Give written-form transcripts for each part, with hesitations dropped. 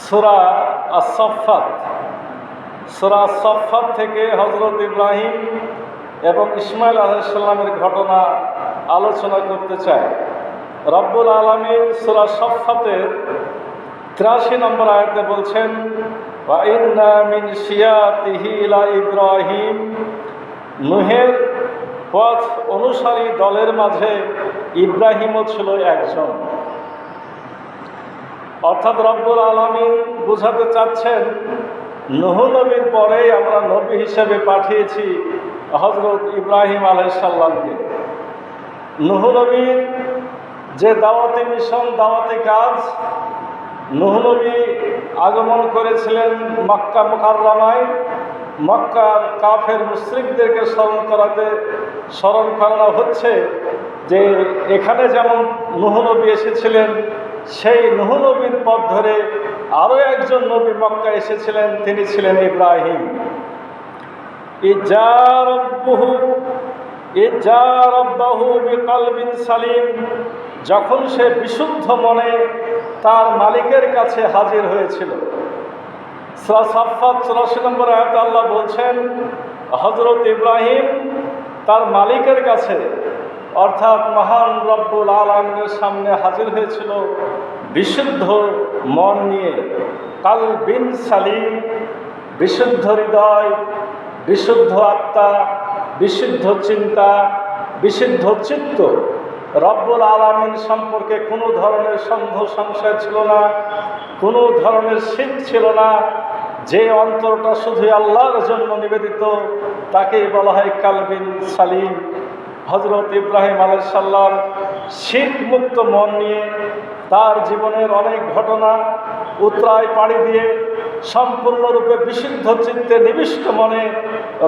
সূরা আস-সাফফাত থেকে হযরত ইব্রাহিম এবং ইসমাঈল আলাইহিস সালামের ঘটনা আলোচনা করতে চাই। রব্বুল আলামিন সূরা সাফফাতের 83 নম্বর আয়াতে বলছেন, ওয়া ইন্না মিন শিয়াতিহি লা ইব্রাহিম, নূহের পথ অনুসারী দলের মাঝে ইব্রাহিমও ছিল একজন। অর্থাৎ রব্বুল আলামিন বোঝাতে চাচ্ছেন, নূহ নবীর পরেই আমরা নবী হিসেবে পাঠিয়েছি হযরত ইব্রাহিম আলাইহিস সালামকে। নূহ নবীর যে দাওয়াতি মিশন, দাওয়াতি কাজ, নূহ নবী আগমন করেছিলেন মক্কা মুকাররমায়। মক্কার কাফের মুশরিকদেরকে স্মরণ করানো হচ্ছে যে এখানে যেমন নূহ নবী এসেছিলেন, সেই নূহ নবীর পথ ধরে আরও একজন নবী মক্কা এসেছিলেন, তিনি ছিলেন ইব্রাহিম। ইজ্জা রাব্বাহু বিকলবিন সালিম, যখন সে বিশুদ্ধ মনে তার মালিকের কাছে হাজির হয়েছিল। সূরা সাফফাত 84 নম্বর আয়াতে আল্লাহ বলছেন, হযরত ইব্রাহিম তার মালিকের কাছে অর্থাৎ মহান রব্বুল আলামিনের সামনে হাজির হয়েছিল বিশুদ্ধ মন নিয়ে। কালবিন সালিম, বিশুদ্ধ হৃদয়, বিশুদ্ধ আত্মা, বিশুদ্ধ চিন্তা, বিশুদ্ধ চিত্ত। রব্বুল আলামিন সম্পর্কে কোনো ধরনের সন্দেহ সংশয় ছিল না, কোনো ধরনের শিরক ছিল না। যে অন্তরটা শুধু আল্লাহর জন্য নিবেদিত, তাকেই বলা হয় কালবিন সালিম। হযরত ইব্রাহিম আলাইহিস সালাম শিরক মুক্ত মন নিয়ে তার জীবনের অনেক ঘটনা উতরায় পাড়ি দিয়ে সম্পূর্ণরূপে বিশুদ্ধ চিত্তে নিবিষ্ট মনে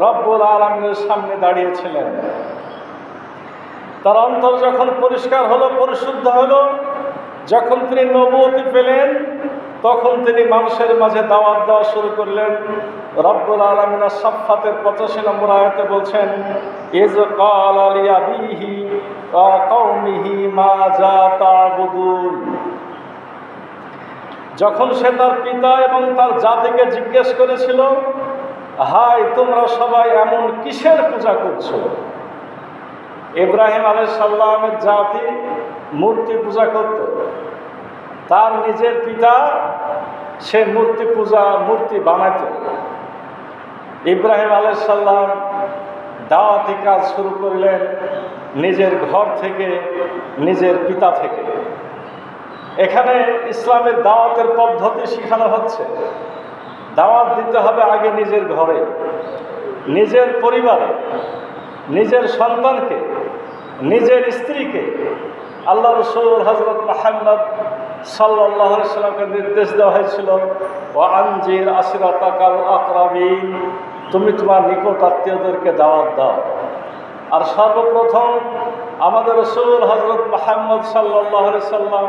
রব্বুল আলামিনের সামনে দাঁড়িয়েছিলেন। তার অন্তর যখন পরিষ্কার হলো, পরিশুদ্ধ হলো, যখন তিনি নবুয়তি পেলেন, তখন তিনি মানুষের মাঝে দাওয়াত দেওয়া শুরু করলেন। রব্বুল আলামিন সাফফাতের 85 নম্বর আয়াতে বলছেন, ইয ক্বালা লিআবিহি ওয়া কওমিহি মাযা তা'বুদুন, যখন সে তার পিতা এবং তার জাতিকে জিজ্ঞেস করেছিল, হায় তোমরা সবাই এমন কিসের পূজা করছো? ইব্রাহিম আলাইহিস সালামের জাতি মূর্তি পূজা করত। তার নিজের পিতা সে মূর্তি বানাইত। ইব্রাহিম আলাইহিস সালাম দাওয়াতি কাজ শুরু করলেন নিজের ঘর থেকে, নিজের পিতা থেকে। এখানে ইসলামের দাওয়াতের পদ্ধতি শেখানো হচ্ছে। দাওয়াত দিতে হবে আগে নিজের ঘরে, নিজের পরিবারে, নিজের সন্তানকে, নিজের স্ত্রীকে। আল্লাহ রাসূল হযরত মুহাম্মদ সাল্লাল্লাহু আলাইহি ওয়াসাল্লামকে নির্দেশ দেওয়া হয়েছিল, ওয়া আনজির আশিরাতাকাল আকরাবিন, তুমি তোমার নিকট আত্মীয়দেরকে দাওয়াত দাও। আর সর্বপ্রথম আমাদের রাসূল হযরত মুহাম্মদ সাল্লাল্লাহু আলাইহি ওয়াসাল্লাম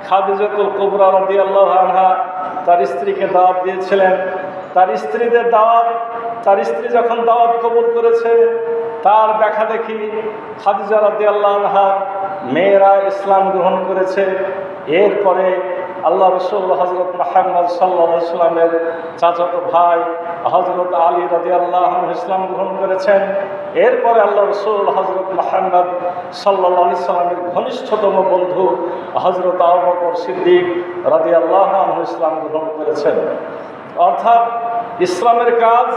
খাদিজাতুল কুবরা রাদিয়াল্লাহু আনহা তার স্ত্রীকে দাওয়াত দিয়েছিলেন। তার স্ত্রীদের দাওয়াত, তার স্ত্রী যখন দাওয়াত কবুল করেছে, তার দেখা দেখি খাদিজা রাদিয়াল্লাহু আনহা মেয়েরা ইসলাম গ্রহণ করেছে। এরপরে আল্লাহ রাসূল হযরত মুহাম্মদ সাল্লাল্লাহু আলাইহি ওয়াসাল্লামের চাচাতো ভাই হযরত আলী রাদিয়াল্লাহু আনহু ইসলাম গ্রহণ করেছেন। এরপরে আল্লাহ রাসূল হযরত মুহাম্মদ সাল্লাল্লাহু আলাইহি ওয়াসাল্লামের ঘনিষ্ঠতম বন্ধু হযরত আবু বকর সিদ্দিক রাদিয়াল্লাহু আনহু ইসলাম গ্রহণ করেছেন। অর্থাৎ ইসলামের কাজ,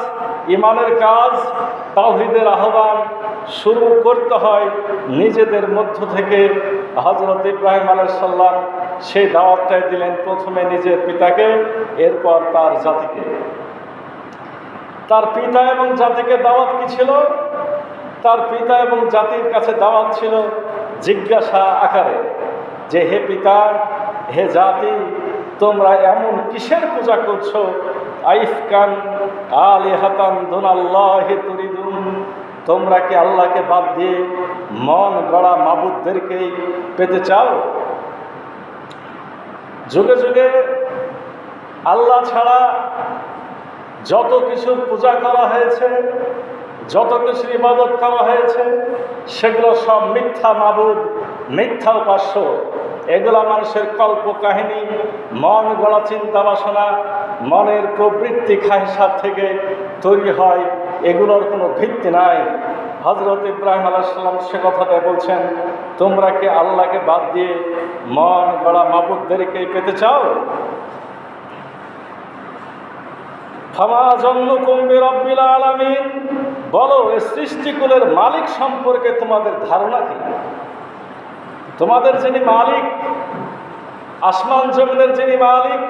ইমানের কাজ, তাওহীদের আহ্বান শুরু করতে হয় নিজেদের মধ্য থেকে। হযরত ইব্রাহিম আলাইহিস সালাম সেই দাওয়াতটাই দিলেন প্রথমে নিজের পিতাকে, এরপর তার জাতিকে। তার পিতা এবং জাতিকে দাওয়াত কি ছিল? তার পিতা এবং জাতির কাছে দাওয়াত ছিল জিজ্ঞাসা আকারে যে, হে পিতা, হে জাতি, তোমরা এমন কিসের পূজা করছো? আইফকান আলিহাতান দুনাল্লাহি তুরিদুন, তোমরা কি আল্লাহকে বাদ দিয়ে মন গড়া মাবুদদেরকেই পেতে চাও? যুগে যুগে আল্লাহ ছাড়া যত কিছুর পূজা করা হয়েছে, যত কিছুর ইবাদত করা হয়েছে, সেগুলো সব মিথ্যা মাবুদ, মিথ্যা উপাস্য। এগুলা মানুষের কল্প কাহিনী, মন গড়া চিন্তা বাসনা, মনের প্রবৃত্তি খায়সাত থেকে তৈরি হয়, এগুলোর কোনো ভিত্তি নাই। হযরত ইব্রাহিম আলাইহিস সালাম সে কথাটা বলছেন, তোমরা কি আল্লাহকে বাদ দিয়ে মন গড়া মাবুদদেরকেই পেতে চাও? ফামা জন্নুকুম বিরাব্বিল আলামিন, বলো এই সৃষ্টিকুলের মালিক সম্পর্কে তোমাদের ধারণা কি? তোমাদের যিনি মালিক, আসমান জমিনের যিনি মালিক,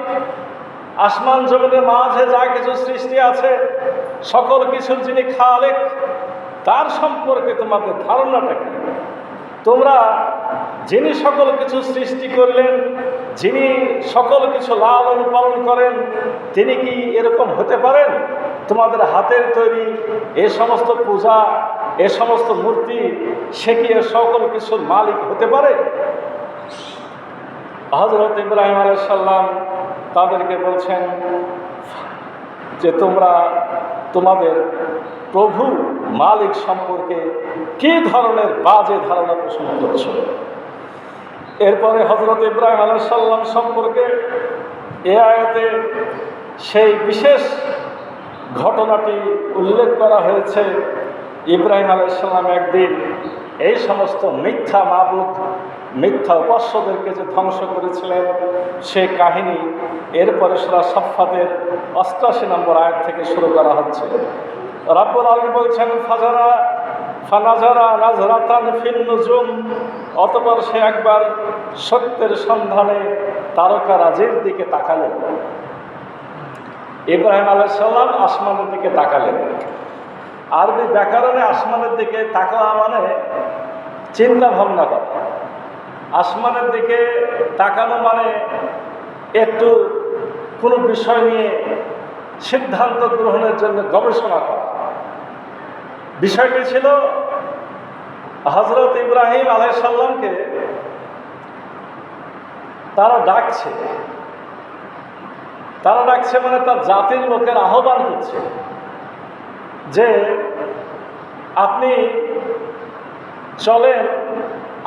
আসমান জমিনের মাঝে যা কিছু সৃষ্টি আছে সকল কিছুর যিনি খালেক, তার সম্পর্কে তোমাদের ধারণাটা কি? তোমরা যিনি সকল কিছু সৃষ্টি করলেন, যিনি সকল কিছু লালন পালন করেন, তিনি কি এরকম হতে পারেন? তোমাদের হাতের তৈরি এ সমস্ত পূজা, এ সমস্ত মূর্তি, সে কি এ সকল কিছুর মালিক হতে পারে? হযরত ইব্রাহিম আলাইহিস সালাম তাদেরকে বলছেন যে তোমরা তোমাদের প্রভু মালিক সম্পর্কে কি ধরনের বাজে ধারণা পোষণ করছো? এরপরে হযরত ইব্রাহিম আলাইহিস সালাম সম্পর্কে এ আয়াতে সেই বিশেষ ঘটনাটি উল্লেখ করা হয়েছে। ইব্রাহিম আলাইহিস সালাম একদিন এই সমস্ত মিথ্যা মাবুদ, মিথ্যা উপাস্যদেরকে যে ধ্বংস করেছিলেন সে কাহিনী এরপরে সূরা সাফফাতের ৮৮ নম্বর আয়াত থেকে শুরু করা হচ্ছে। রাব্বুল আলামিন বলছেন, ফানাজারা নাজরাতান ফিন নুজুম, অতঃপর সে একবার সত্যের সন্ধানে তারকারাজির দিকে তাকালেন। ইব্রাহিম আলাইহিস সালাম আসমানের দিকে তাকালেন। আরবি ব্যাকরণে আসমানের দিকে তাকাওয়া মানে চিন্তা ভাবনা করা। আসমানের দিকে তাকানো মানে একটু কোনো বিষয় নিয়ে সিদ্ধান্ত গ্রহণের জন্য গবেষণা করা। বিষয়টি ছিল হযরত ইব্রাহিম আলাইহিস সালামকে তারা ডাকছে মানে তার জাতির লোকের আহ্বান করছে যে আপনি চলেন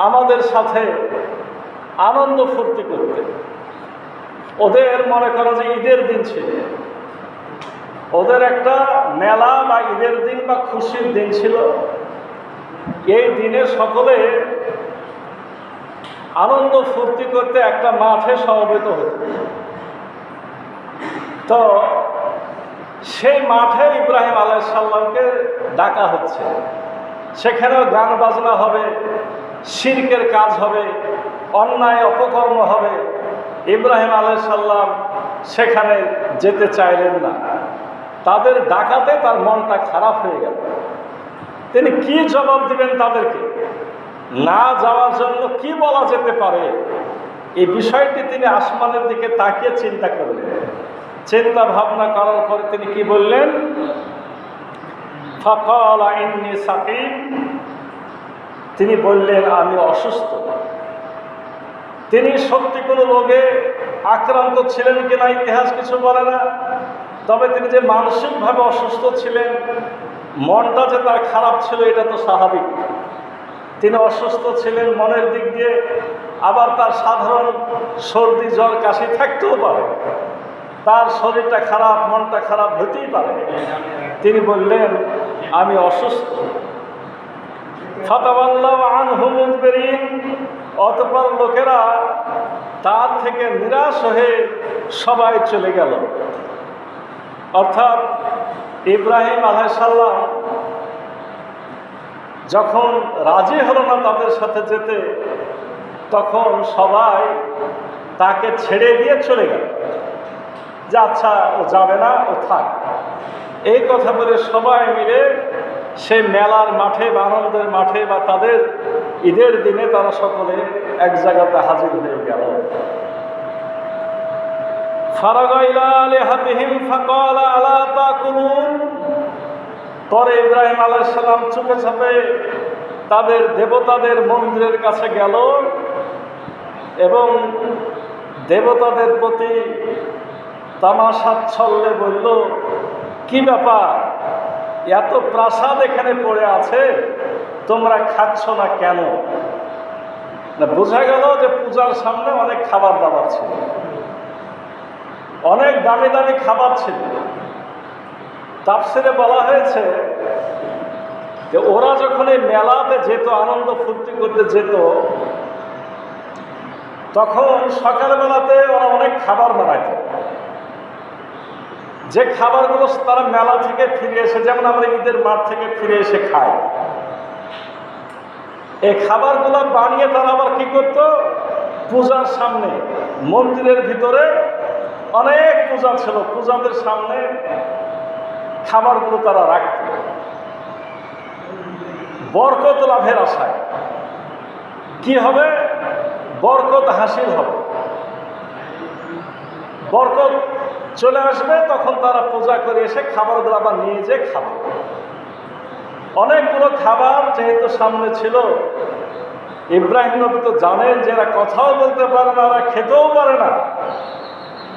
আমাদের সাথে আনন্দ ফুর্তি করতে। ওদের মনে করো যে ঈদের দিন ছিল, ওদের একটা মেলা বা ঈদের দিন বা খুশির দিন ছিল। এই দিনে সকলে আনন্দ ফুর্তি করতে একটা মাঠে সমবেত হতো। তো সেই মাঠে ইব্রাহিম আলাইহিস সালামকে ডাকা হচ্ছে। সেখানেও গান বাজনা হবে, শিরকের কাজ হবে, অন্যায় অপকর্ম হবে। ইব্রাহিম আলাইহিস সালাম সেখানে যেতে চাইলেন না। তাদের ডাকাতে তার মনটা খারাপ হয়ে গেল। তিনি কি জবাব দিবেন তাদেরকে? না যাওয়ার জন্য কি বলা যেতে পারে, এই বিষয়টি তিনি আসমানের দিকে তাকিয়ে চিন্তা করলেন। চিন্তা ভাবনা করার পরে তিনি কি বললেন? ফাকালা ইন্নী সাকিম, তিনি বললেন আমি অসুস্থ। তিনি সত্যি কোনো রোগে আক্রান্ত ছিলেন কিনা ইতিহাস কিছু বলে না, তবে তিনি যে মানসিকভাবে অসুস্থ ছিলেন, মনটা যে তার খারাপ ছিল এটা তো স্বাভাবিক। তিনি অসুস্থ ছিলেন মনের দিক দিয়ে, আবার তার সাধারণ সর্দি জ্বর কাশি থাকতেও পারে, তার শরীরটা খারাপ মনটা খারাপ হতেই পারে। তিনি বললেন আমি অসুস্থ। ফাতাওয়াল্লাউ আনহু মুদবিরিন, অতঃপর লোকেরা তার থেকে নিরাশ হয়ে সবাই চলে গেল। অর্থাৎ ইব্রাহিম আলাইহিস সালাম যখন রাজি হলো না তাদের সাথে যেতে, তখন সবাই তাকে ছেড়ে দিয়ে চলে গেল যে আচ্ছা ও যাবে না, ও থাক। এই কথা বলে সবাই মিলে সেই মেলার মাঠে বা আনন্দের মাঠে বা তাদের ঈদের দিনে তারা সকলে এক জায়গাতে হাজির হয়ে গেল। ফারাগা ইলা আলিহাতিহিম ফাকালা আলা তাকুলুন, পরে ইব্রাহিম আলাইহিস সালাম চুপে চাপে তাদের দেবতাদের মন্দিরের কাছে গেল এবং দেবতাদের প্রতি তামাশাচ্ছল্যে বলল, কি ব্যাপার, এত প্রাসাদ এখানে পড়ে আছে, তোমরা খাচ্ছ না কেন? না, বোঝা গেল যে পূজার সামনে অনেক খাবার দাবার ছিল, অনেক দামি দামি খাবার ছিল। তাফসিরে বলা হয়েছে যে ওরা যখন এই মেলাতে যেত, আনন্দ ফুর্তি করতে যেত, তখন সকালবেলাতে ওরা অনেক খাবার বানাইত, যে খাবারগুলো তারা মেলা থেকে ফিরে এসে, যেমন আমরা ঈদের মাঠ থেকে ফিরে এসে খাই, এই খাবারগুলো বানিয়ে তারা আবার কি করত, পূজার সামনে মন্দিরের ভিতরে অনেক পূজা ছিল, পূজাদের সামনে খাবারগুলো তারা রাখত বরকত লাভের আশায়। কি হবে? বরকত হাসিল হবে, বরকত চলে আসবে, তখন তারা পূজা করে এসে খাবারগুলো আবার নিয়ে যেয়ে খাবে। অনেকগুলো খাবার যেহেতু সামনে ছিল, ইব্রাহিম নবী তো জানেন যে এরা কথাও বলতে পারে না, এরা খেতেও পারে না,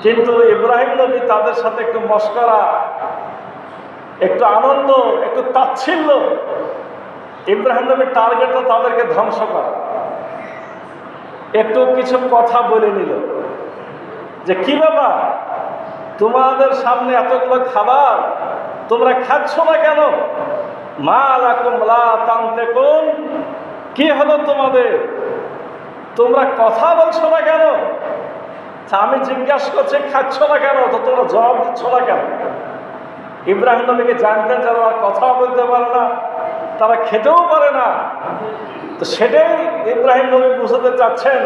কিন্তু ইব্রাহিম নবী তাদের সাথে একটু মশকরা, একটু আনন্দ, একটু তাচ্ছিল্য। ইব্রাহিম নবীর টার্গেট তো তাদেরকে ধ্বংস করা। একটু কিছু কথা বলে নিল যে কি বাবা, তোমাদের সামনে এতগুলো খাবার, তোমরা খাচ্ছ না কেন? মা লাকুম লা তানতিকুন, কি হলো তোমাদের, তোমরা কথা বলছো না কেন? আমি জিজ্ঞাসা করছি খাচ্ছ না কেন, তো তোমরা জবাব দিচ্ছ না কেন? ইব্রাহিম নবীকে জানতেন যারা কথাও বলতে পারে না, তারা খেতেও পারে না। তো সেটাই ইব্রাহিম নবী বুঝাতে চাচ্ছেন,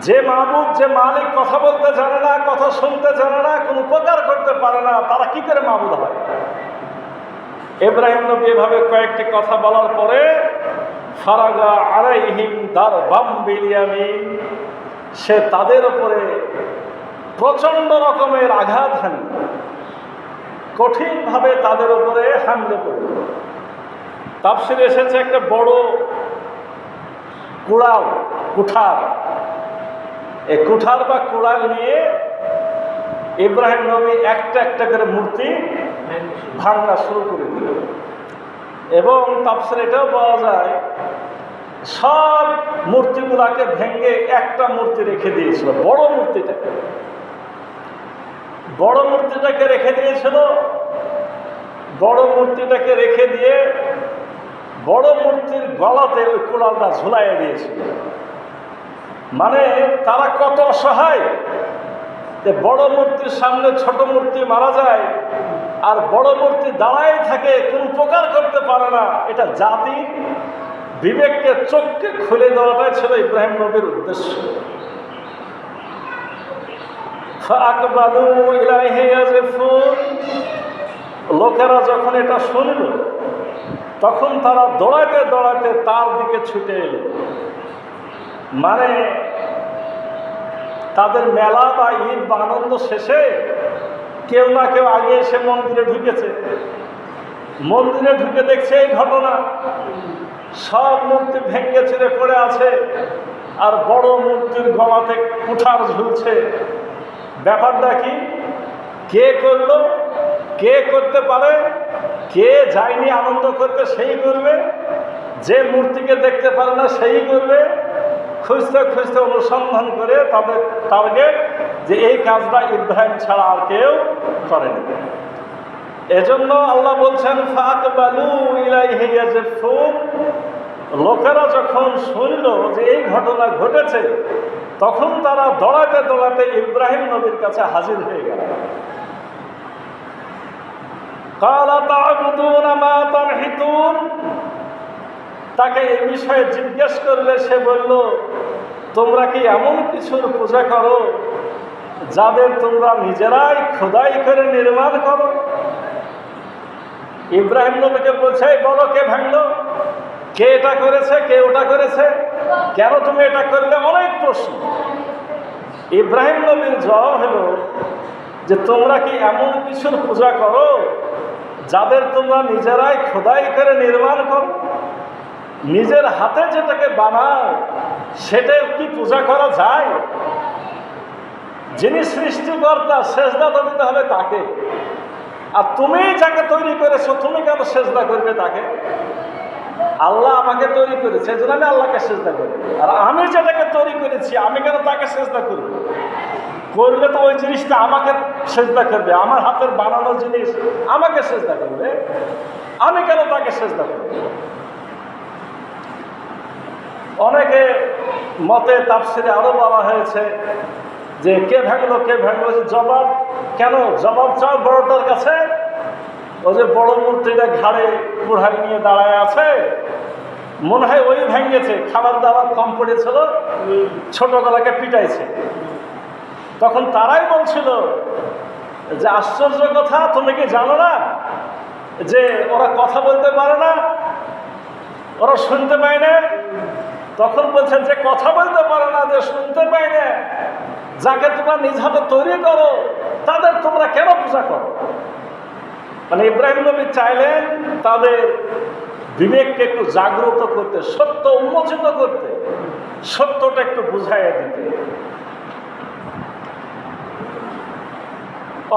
যে মাবুদ, যে মালিক কথা বলতে জানে না, কথা শুনতে জানে না, কোনো উপকার করতে পারে না, তারা কি করে মাবুদ হয়? ইব্রাহিম নবী এভাবে কয়েকটি কথা বলার পরে ফারাগা আলাইহিম দারবাম বিল ইয়ামিন, সে তাদের উপরে প্রচন্ড রকমের আঘাত হানি, কঠিনভাবে তাদের উপরে হামলে করল। তাফসিরে এসেছে একটা বড় কুড়াল, কুঠার, এই কুঠার বা কুড়াল নিয়ে ইব্রাহিম নবী একটা একটা করে মূর্তি ভাঙা শুরু করে দিল। এবং তাফসিরে এটাও পাওয়া যায়, সব মূর্তিগুলাকে ভেঙে একটা মূর্তি রেখে দিয়েছিল, বড় মূর্তিটাকে, বড় মূর্তিটাকে রেখে দিয়েছিল। বড় মূর্তিটাকে রেখে দিয়ে বড় মূর্তির গলাতে ওই কুড়ালটা ঝুলাইয়া দিয়েছিল। মানে তারা কত অসহায়, যে বড় মূর্তির সামনে ছোট মূর্তি মারা যায়, আর বড় মূর্তি দাঁড়াই থাকে, কোনো উপকার করতে পারে না। এটা জাতির বিবেককে, চোখকে খুলে দেওয়াটাই ছিল ইব্রাহিম নবীর উদ্দেশ্য। লোকেরা যখন এটা শুনল, তখন তারা দৌড়াতে দৌড়াতে তার দিকে ছুটে এলো। মানে তাদের মেলা বা ঈদ বা আনন্দ শেষে কেউ না কেউ আগে এসে মন্দিরে ঢুকেছে, মন্দিরে ঢুকে দেখছে এই ঘটনা, সব মূর্তি ভেঙে ছিঁড়ে পড়ে আছে, আর বড় মূর্তির গলাতে কুঠার ঝুলছে। ব্যাপারটা কি? কে করলো? কে করতে পারে? কে যায়নি আনন্দ করতে সেই করবে, যে মূর্তিকে দেখতে পারে না সেই করবে। খুঁজতে খুঁজতে অনুসন্ধান করে তাদের টার্গেট যে এই কাজটা ইব্রাহিম ছাড়া আর কেউ করেনি। এজন্য আল্লাহ বলছেন ফাকবালু ইলাইহি ইয়াজফুন, লোকেরা যখন শুনল যে এই ঘটনা ঘটেছে, তখন তারা দৌড়াতে দৌড়াতে ইব্রাহিম নবীর কাছে হাজির হয়ে গেল। ক্বালা তা'বুদুনা মা তানহিতুন, তাকে এই বিষয়ে জিজ্ঞেস করলে সে বলল, তোমরা কি এমন কিছুর পূজা করো যাদের তোমরা নিজেরাই খোদাই করে নির্মাণ করো? ইব্রাহিম নবীকে বলছে, বলো কে ভাঙলো, কে এটা করেছে, কে ওটা করেছে, কেন তুমি এটা করলে? অনেক প্রশ্ন। ইব্রাহিম নবীর জবাব হলো যে তোমরা কি এমন কিছুর পূজা করো যাদের তোমরা নিজেরাই খোদাই করে নির্মাণ করো? নিজের হাতে যেটাকে বানাও সেটার কি পূজা করা যায়? যিনি সৃষ্টিকর্তা, সেজদা তো দিতে হবে তাকে, আর তুমি যাকে তৈরি করেছো তুমি কেন সেজদা করবে তাকে? আল্লাহ আমাকে তৈরি করেছে, এই জন্য আমি আল্লাহকে সেজদা করি। আর আমি যেটাকে তৈরি করেছি আমি কেন তাকে সেজদা করব? করলে তো ওই জিনিসটা আমাকে সেজদা করবে, আমার হাতের বানানো জিনিস আমাকে সেজদা করবে, আমি কেন তাকে সেজদা করব? অনেকে মতে তাফসিরে আরো বলা হয়েছে যে কে ভাঙলো জবাব কেন? জবাব চাও বড়টার কাছে। ও যে বড় মূর্তিটা ঘাড়ে কুড়াই নিয়ে দাঁড়ায় আছে, মনে হয় ওই ভেঙেছে, খাবার দাবার কম পড়েছিল, ছোট গলাকে পিটাইছে। তখন তারাই বলছিল যে আশ্চর্য কথা, তুমি কি জানো না যে ওরা কথা বলতে পারে না, ওরা শুনতে পায় না? তখন বলছেন যে কথা বলতে পারে না, যে শুনতে পায় না, যাকে তোমরা নিজ হাতে তৈরি করো তাদের তোমরা কেন পূজা করো? মানে ইব্রাহিম নবী চাইলেন তাদের বিবেককে একটু জাগ্রত করতে, সত্য উন্মোচিত করতে, সত্যটা একটু বুঝাইয়া দিতে।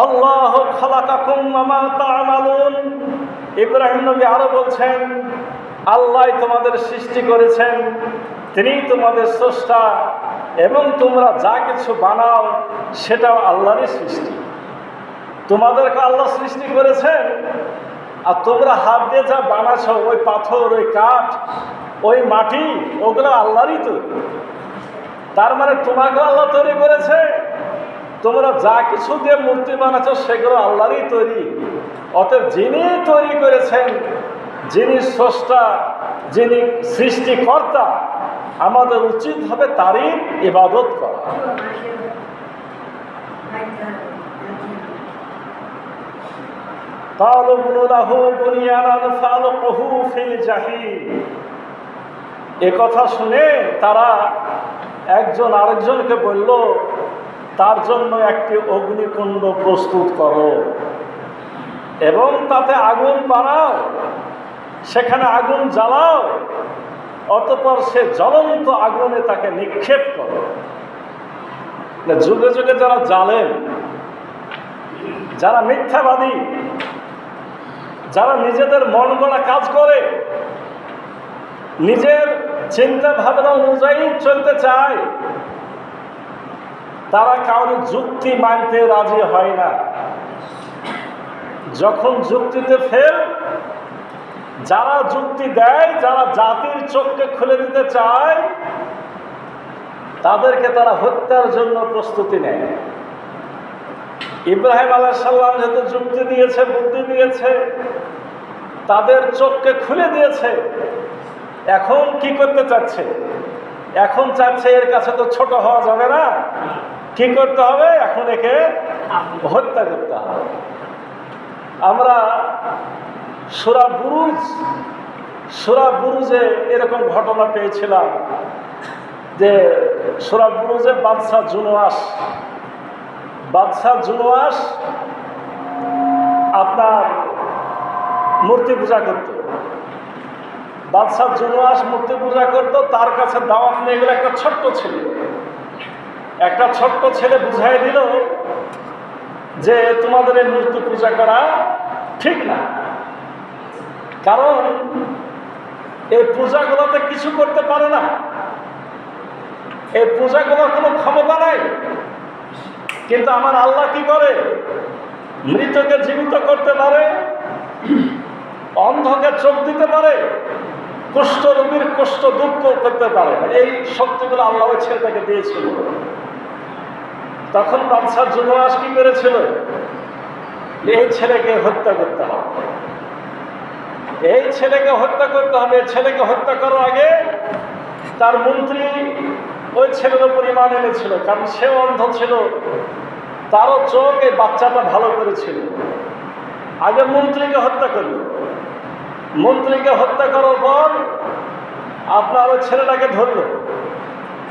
আল্লাহু খালাকাকুম ওয়া মা তা'মালুন। ইব্রাহিম নবী আরো বলছেন, আল্লাহ তোমাদের সৃষ্টি করেছেন, তিনিই তোমাদের স্রষ্টা, এবং তোমরা যা কিছু বানাও সেটাও আল্লাহরই সৃষ্টি। তোমাদেরকে আল্লাহ সৃষ্টি করেছেন, আর তোমরা হাত দিয়ে যা বানাচ্ছ, ওই পাথর, ওই কাঠ, ওই মাটি, ওগুলো আল্লাহরই তৈরি। তার মানে তোমাকে আল্লাহ তৈরি করেছে, তোমরা যা কিছু দিয়ে মূর্তি বানাচ্ছ সেগুলো আল্লাহরই তৈরি। অতএব যিনি তৈরি করেছেন, যিনি স্রষ্টা, যিনি সৃষ্টিকর্তা, আমাদের উচিত হবে তারই ইবাদত করা। এ কথা শুনে তারা একজন আরেকজনকে বলল, তার জন্য একটি অগ্নিকুণ্ড প্রস্তুত করো এবং তাতে আগুন বানাও, সেখানে আগুন জ্বালাও, অতঃপর সে জ্বলন্ত আগুনে তাকে নিক্ষেপ করো। যুগে যুগে যারা জালেম, যারা মিথ্যাবাদী, যারা নিজেদের মন গড়া কাজ করে, নিজের চিন্তা ভাবনা অনুযায়ী চলতে চায়, তারা কারো যুক্তি মানতে রাজি হয় না। যখন যুক্তিতে ফেল, যারা যুক্তি দেয়, যারা জাতির চোখকে খুলে দিতে চায়, তাদেরকে তারা হত্যার জন্য প্রস্তুতি নেয়। ইব্রাহিম আলাইহিস সালাম যেহেতু যুক্তি দিয়েছে, বুদ্ধি দিয়েছে, তাদের চোখকে খুলে দিয়েছে, এখন কি করতে চাচ্ছে? এখন চাচ্ছে এর কাছে তো ছোট হওয়া যাবে না, কি করতে হবে? এখন একে হত্যা করতে হবে। আমরা সূরা বুরুজে এরকম ঘটনা পেয়েছিলাম যে সূরা বুরুজে বাদশাহ জুনওয়াস আপনার মূর্তি পূজা করত। বাদশাহ জুনওয়াস মূর্তি পূজা করত, তার কাছে দাওয়াত নিয়ে গেল একটা ছোট্ট ছেলে বুঝাই দিল যে তোমাদের এই মূর্তি পূজা করা ঠিক না, কারণ এই পূজাগুলোতে কিছু করতে পারে না, এই পূজাগুলোর কোনো ক্ষমতা নাই। কিন্তু আমার আল্লাহ কি করে? মৃতকে জীবিত করতে পারে, অন্ধকে চোখ দিতে পারে, কুষ্ঠ রোগীর কুষ্ঠ দুঃখ করতে পারে। এই শক্তিগুলো আল্লাহ ওই ছেলেটাকে দিয়েছিল। তখন বাদশাহ জুনওয়াস কি করেছিল? এই ছেলেকে হত্যা করতে হবে, এই ছেলেকে হত্যা করতে হবে। ছেলেকে হত্যা করার আগে তার মন্ত্রী ওই ছেলের উপর ঈমান এনেছিল, কারণ সেও অন্ধ ছিল, তারও চোখ এই বাচ্চাটা ভালো করেছিল। আগে মন্ত্রীকে হত্যা করল, মন্ত্রীকে হত্যা করার পর আপনার ওই ছেলেটাকে ধরল,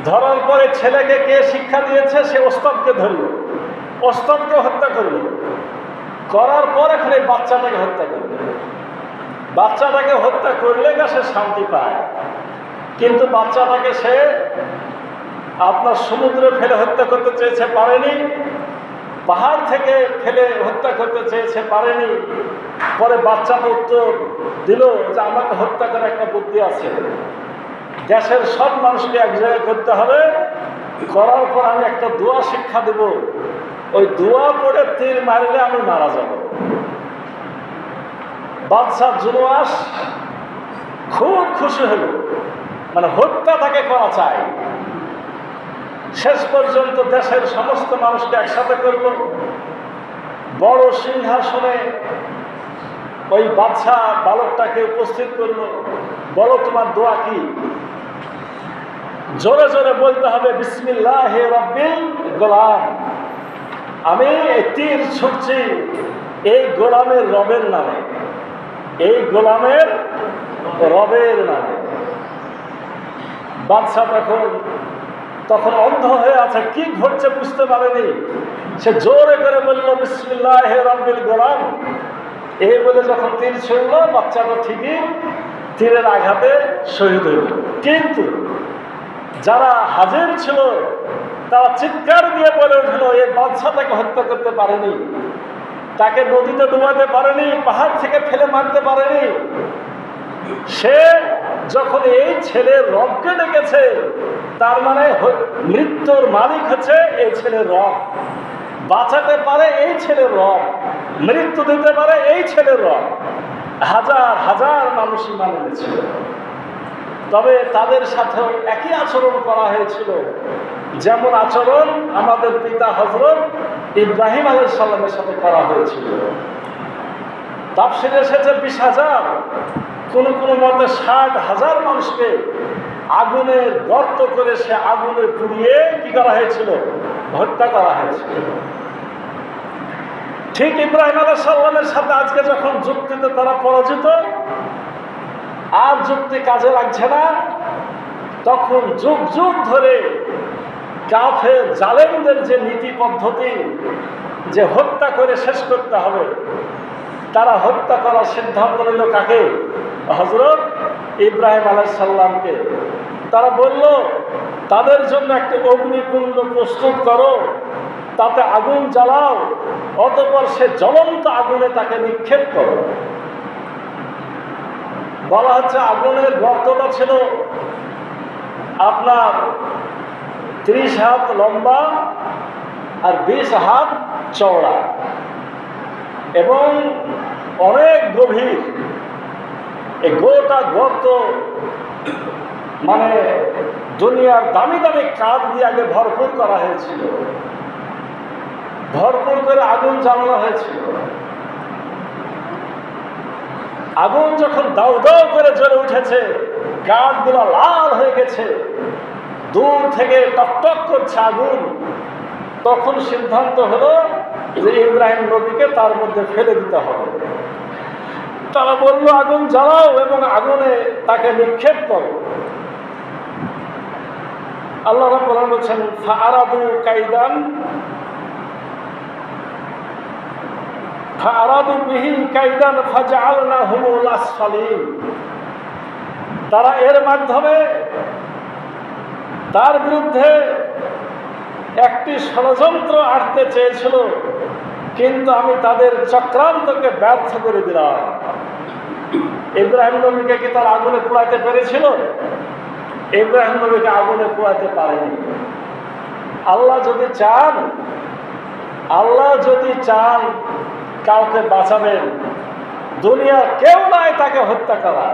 ধরার পরে ছেলেকে কে শিক্ষা দিয়েছে সে ওস্তাদকে ধরল, ওস্তাদকে হত্যা করল, করার পর এখন এই বাচ্চাটাকে হত্যা করল। বাচ্চাটাকে হত্যা করলে সে শান্তি পায়, কিন্তু বাচ্চাটাকে সে আপনার সমুদ্রে ফেলে হত্যা করতে চেয়েছে, পারেনি। পাহাড় থেকে ফেলে হত্যা করতে চেয়েছে, পারেনি। পরে বাচ্চাটা উত্তর দিল যে আমাকে হত্যা করার একটা বুদ্ধি আছে, দেশের সব মানুষকে এক জায়গায় করতে হবে, করার পর আমি একটা দোয়া শিক্ষা দেব, ওই দোয়া পড়ে তীর মারলে আমি মারা যাব। বাদশা জুলওয়াস খুব খুশি হল, মানে হত্যা তাকে করা চায়। শেষ পর্যন্ত দেশের সমস্ত মানুষকে একসাথে করল, বড় সিংহাসনে ওই বাদশা বালকটাকে উপস্থিত করলো। বলো তোমার দোয়া কি? জোরে জোরে বলতে হবে বিসমিল্লাহি রাব্বিল গোলাম। আমি এই তীর ছুটছি এই গোলামের রবের নামে, এই গোলামের রবের নামে। বাদশা তখন অন্ধ হয়ে আছে, কি ঘটছে বুঝতে পারেনি। সে জোরে করে বলল বিসমিল্লাহি রাব্বিল গোলাম। এই বলে যখন তীর ছুড়ল, বাচ্চাটা ঠিকই তীরের আঘাতে শহীদ হইল। কিন্তু যারা হাজির ছিল তারা চিৎকার দিয়ে বলে উঠল, এই বাদশা তাকে হত্যা করতে পারেনি, তাকে নদীতে ডুবাতে পারেনি, পাহাড় থেকে ফেলে মারতে পারেনি। সে যখন এই ছেলের রবকে ডেকেছে, তার মানে মৃত্যুর মালিক হচ্ছে এই ছেলের রব, বাঁচাতে পারে এই ছেলের রব, মৃত্যু দিতে পারে এই ছেলের রব। হাজার হাজার মানুষই মানে নিয়েছিল। তবে তাদের সাথে একই আচরণ করা হয়েছিল, যেমন আচরণ আমাদের পিতা হযরত ইব্রাহিম আলাইহিস সালামের সাথে করা হয়েছিল। তাফসীরে এসেছে 20,000, কোন মতে 60,000 মানুষকে আগুনের গর্ত করে সে আগুনে পুড়িয়ে কি করা হয়েছিল? হত্যা করা হয়েছিল। ঠিক ইব্রাহিম আলাইহিস সালামের সাথে আজকে যখন যুক্তিতে তারা পরাজিত, আর যুক্তি কাজে লাগছে না, তখন যুগ যুগ ধরে কাফের জালেমদের যে নীতি পদ্ধতি, যে হত্যা করে শেষ করতে হবে, তারা হত্যা করার সিদ্ধান্ত নিল কাকে? হযরত ইব্রাহিম আলাইহিস সালামকে। তারা বলল তাদের জন্য একটা অগ্নিকুণ্ড প্রস্তুত করো, তাতে আগুন জ্বালাও, অতঃপর সে জ্বলন্ত আগুনে তাকে নিক্ষেপ করো। বলা হচ্ছে আগুনের গর্তটা ছিল আপনার 30 হাত লম্বা আর 20 হাত চওড়া এবং অনেক গভীর। এই গোটা গর্ত মানে দুনিয়ার দামি দামি কাঠ দিয়ে আগে ভরপুর করা হয়েছিল, ভরপুর করে আগুন জ্বালানো হয়েছিল। আগুন যখন দাউ দাউ করে জ্বলে উঠেছে, কাঠগুলো লাল হয়ে গেছে, দূর থেকে টকটক করছে আগুন, তখন সিদ্ধান্ত হলো যে ইব্রাহিম নবীকে তার মধ্যে ফেলে দিতে হবে। তারা বলল আগুন জ্বালাও এবং আগুনে তাকে নিক্ষেপ করো। আল্লাহ রাব্বুল আলামিন বলেন ফাআরাদু কাইদান ফাআরাদু বিহি কাইদান ফাজআলনাহুমুল আসফালিন। তারা এর মাধ্যমে তার বিরুদ্ধে একটি ষড়যন্ত্র আঁটতে চেয়েছিল, কিন্তু আমি তাদের চক্রান্তকে ব্যর্থ করে দিলাম। ইব্রাহিম নবীকে কি তার আগুনে পোড়াতে পেরেছিল? ইব্রাহিম নবীকে আগুনে পোড়াতে পারেনি। আল্লাহ যদি চান কাউকে বাঁচাবেন, দুনিয়ার কেউ নাই তাকে হত্যা করা।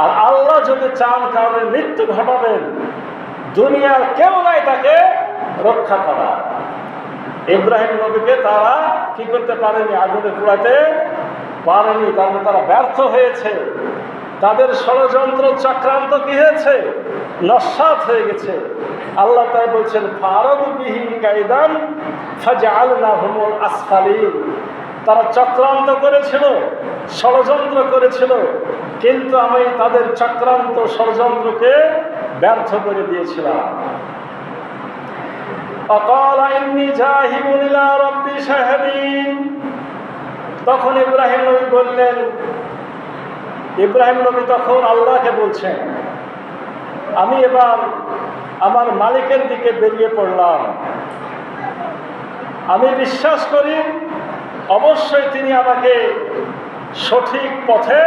আর আল্লাহ যদি চান কাউকে মৃত্যু ঘটাবেন, দুনিয়ার কেউ নাই তাকে রক্ষা করা। ইব্রাহিম নবীকে তারা কি করতে পারেনি? আগুনে পোড়াতে পারেনি। কারণ তারা ব্যর্থ হয়েছে, তাদের ষড়যন্ত্র চক্রান্ত কি হয়েছে? নস্যাৎ হয়ে গেছে। আল্লাহ তাই বলছেন ফারাদু বিহি কাইদান ফাজআলনাহুমুল আসফালিন। তারা চক্রান্ত করেছিল, ষড়যন্ত্র করেছিল, কিন্তু আমি তাদের চক্রান্ত ষড়যন্ত্রকে ব্যর্থ করে দিয়েছিলাম। ফাকালা ইন্নী জাহিবুন ইলা রাব্বি শাহিদিন। তখন ইব্রাহিম নবী বললেন, ইব্রাহিম নবী তখন আল্লাহকে বলছেন, আমি এবার আমার মালিকের দিকে বেরিয়ে পড়লাম। আমি বিশ্বাস করি অবশ্যই তিনি আমাকে সঠিক পথে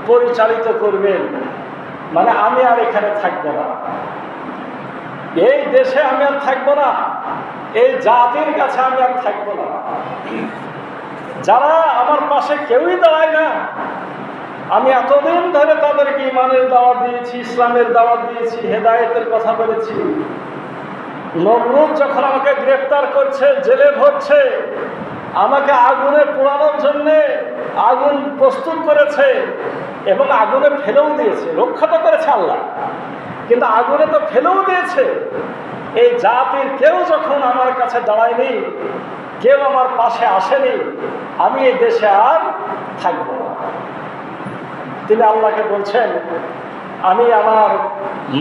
পরিচালিত করবেন। মানে আমি আর এখানে থাকবো না, এই দেশে আমি আর থাকবো না, এই জাতির কাছে আমি আর থাকবো না। যারা আমার পাশে কেউই দাঁড়ায় না, আমি এতদিন ধরে তাদেরকে ইমানের দাওয়াত দিয়েছি, ইসলামের দাওয়াত দিয়েছি, হেদায়েতের কথা বলেছি। নমরুদ যখন আমাকে গ্রেফতার করছে, জেলে ভরছে, আমাকে আগুনে পোড়ানোর জন্যে আগুন প্রস্তুত করেছে এবং আগুনে ফেলেও দিয়েছে। রক্ষা তো করেছে আল্লাহ, কিন্তু আগুনে তো ফেলেও দিয়েছে। এই জাতির কেউ যখন আমার কাছে দাঁড়ায়নি, কেউ আমার পাশে আসেনি, আমি এই দেশে আর থাকব না। তিনি আল্লাহকে বলছেন, আমি আমার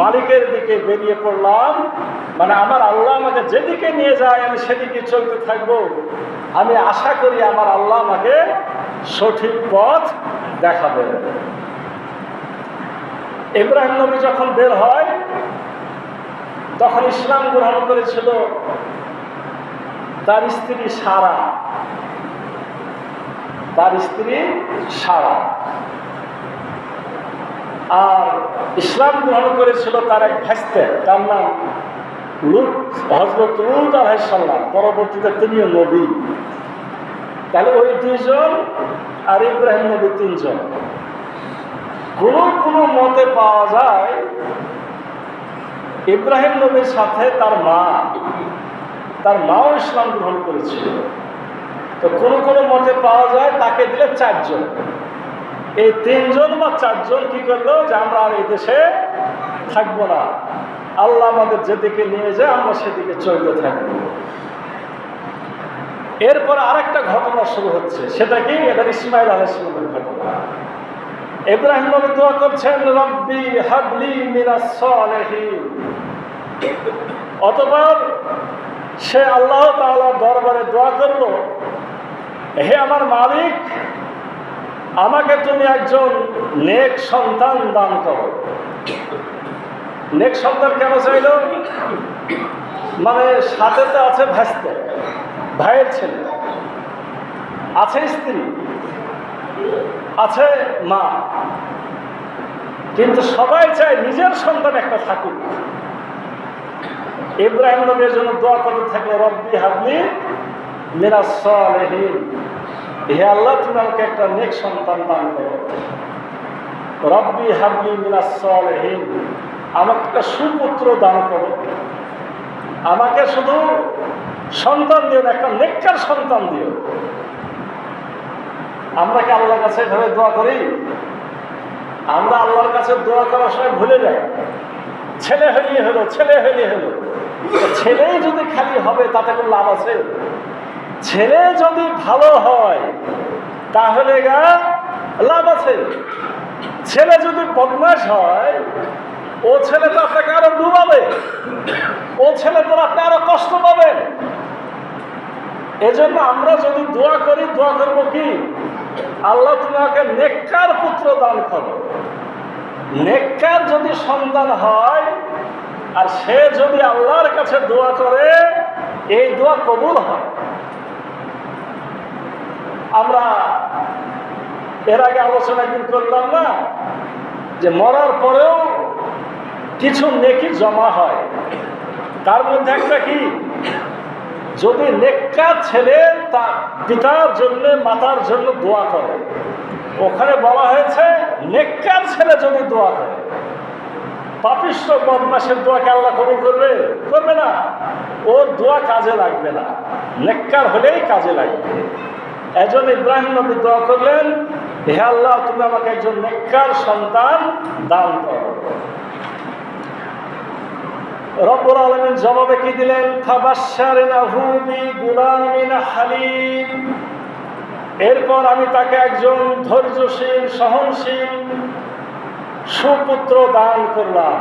মালিকের দিকে বেরিয়ে পড়লাম, মানে আমার আল্লাহ আমাকে যেদিকে নিয়ে যায় আমি সেদিকে চলতে থাকবো। আমি আশা করি আমার আল্লাহ আমাকে সঠিক পথ দেখাবেন। ইব্রাহিম নবী যখন বের হয় তখন ইসলাম গ্রহণ করেছিল তার স্ত্রী সারা, তার স্ত্রী সারা। আর ইসলাম গ্রহণ করেছিল তার এক ভাইস্তে, তার নাম লূত, হযরত লূত আলাইহিস সালাম। পরবর্তীতে তিনিও নবী। তাহলে ওই দুইজন আর ইব্রাহিম নবী তিনজন। কোনো মতে পাওয়া যায় ইব্রাহিম নবীর সাথে তার মাও ইসলাম গ্রহণ করেছিল। তো কোনো মতে পাওয়া যায় তাকে দিলে চারজন। এই তিনজন বা চারজন কি করলো যে আমরা আর এই দেশে থাকবো না, আল্লাহ আমাদের যেদিকে নিয়ে যায় আমরা সেদিকে চলতে থাকবো। এরপর আরেকটা ঘটনা শুরু হচ্ছে, সেটা কি? এটা ইসমাঈল আলাইহিস সালামের ঘটনা। ইব্রাহিম নবী দোয়া করছেন, রব্বি হাবলি মিনাস সালিহিন। অতঃপর সে আল্লাহ তাআলার দরবারে দোয়া করলো, হে আমার মালিক, আমাকে তুমি একজন নেক সন্তান দান করো। নেক সন্তান কেন চাইল? মানে সাথে তো আছে ভাইস্তে, ভাইয়ের ছেলে, আছে স্ত্রী, আছে মা, কিন্তু সবাই চায় নিজের সন্তান একটা থাকুক। ইব্রাহিম নবীর জন্য দোয়া করতে থাকলো, রব্বি হাবলি মিনাস সালিহিন। হে আল্লাহ, তুমি আমাকে একটা নেক সন্তান দান করো। রব্বি হাবলি মিনাস সালিহিন, আমাকে একটা সুপুত্র দান করো। আমাকে শুধু সন্তান দিও না, একটা নেককার সন্তান দিও। আমরা কি আল্লাহর কাছে এভাবে দোয়া করি? আমরা আল্লাহর কাছে দোয়া করার সময় ভুলে যাই, ছেলে হইলে হলো, ছেলে হইলে হলো। ছেলেই যদি খালি হবে তাতে কোনো লাভ আছে? ছেলে যদি ভালো হয় তাহলে লাভ আছে। ছেলে যদি বদমাশ হয়, ও ছেলে তো আপনাকে আরো ডুবাবে, ও ছেলে তো আপনি আরো কষ্ট পাবেন। এজন্য আমরা যদি দোয়া করি, দোয়া করবো কি, আল্লাহ তোমাকে নেককার পুত্র দান করো। নেককার যদি সন্তান হয় আর সে যদি আল্লাহর কাছে দোয়া করে, এই দোয়া কবুল হয়। আমরা এর আগে আলোচনা একদিন করলাম না, যে মরার পরেও কিছু নেকি জমা হয়। তার মধ্যে একটা কি, যদি নেককার ছেলে তার পিতার জন্য, মাতার জন্য দোয়া করে, ওখানে বলা হয়েছে নেককার ছেলে যদি দোয়া করে, পাপিষ্ঠ বদমাশের দোয়াকে আল্লাহ কবুল করবে? করবে না। ওর দোয়া কাজে লাগবে না, নেককার হলেই কাজে লাগবে। এজন্য ইব্রাহিম নবী দোয়া করলেন, হে আল্লাহ, তুমি আমাকে একজন নেককার সন্তান দান করো। রব্বুল আলামিন জবাবে কি দিলেন? ফাবাশশারনাহু বিগুলামিন হালিম। এরপর আমি তাকে একজন ধৈর্যশীল, সহনশীল সুপুত্র দান করলাম।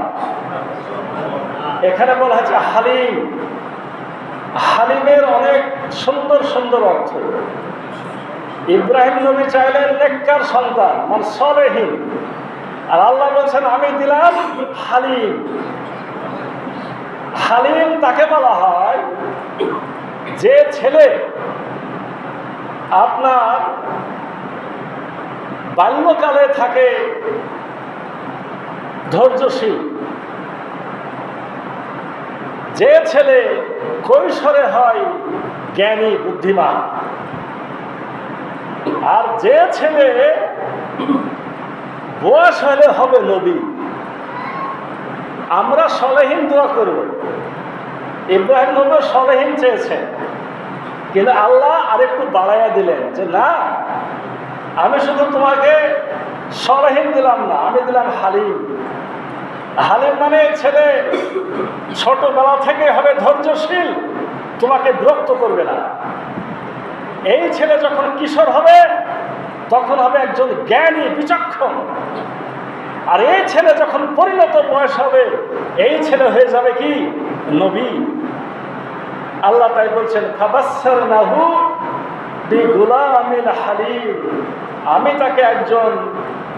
এখানে বলা হয়েছে হালিম। হালিমের অনেক সুন্দর সুন্দর অর্থ। ইব্রাহিম নবী চাইলেন নেককার সন্তান, মানে সালেহীন, আর আল্লাহ বলছেন আমি দিলাম হালিম। হালিম তাকে বলা হয় যে ছেলে আপনার বাল্যকালে থাকে ধৈর্যশীল, যে ছেলে কৈশোরে হয় জ্ঞানী বুদ্ধিমান, আর যে ছেলে বয়স হলে হবে নবী। আমরা সলেহীন দোয়া করব। ইব্রাহিম নবী সলেহীন চেয়েছেন, কিন্তু আল্লাহ আরেকটু বাড়াইয়া দিলেন যে না, আমি শুধু তোমাকে সলেহীন দিলাম না, আমি দিলাম হালিম। হালিম মানে ছেলে ছোটবেলা থেকে হবে ধৈর্যশীল, তোমাকে বিরক্ত করবে না। এই ছেলে যখন কিশোর হবে তখন হবে একজন জ্ঞানী বিচক্ষণ, আর এই ছেলে যখন পরিণত বয়স হবে এই ছেলে হয়ে যাবে কি নবী। আল্লাহ তাই বলছেন ফাবাসসারনাহু বিগুলামিন হালিম, আমি তাকে একজন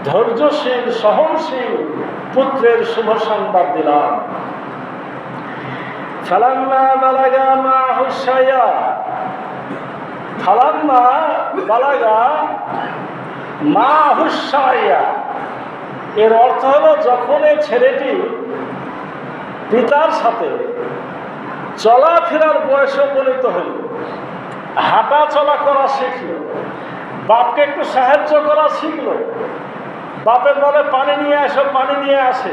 ধৈর্যশীল সহনশীল পুত্রের শুভ সংবাদ দিলাম। ফালাম্মা বালাগা মাহু সায়া, ফালাম্মা বালাগা মাহু সায়া, এর অর্থ হলো যখন এই ছেলেটি পিতার সাথে চলাফেরার বয়সে উপনীত হল, হাঁটা চলা করা শিখল, বাপকে একটু সাহায্য করা শিখল, বাপের বলে পানি নিয়ে আসো, পানি নিয়ে আসে,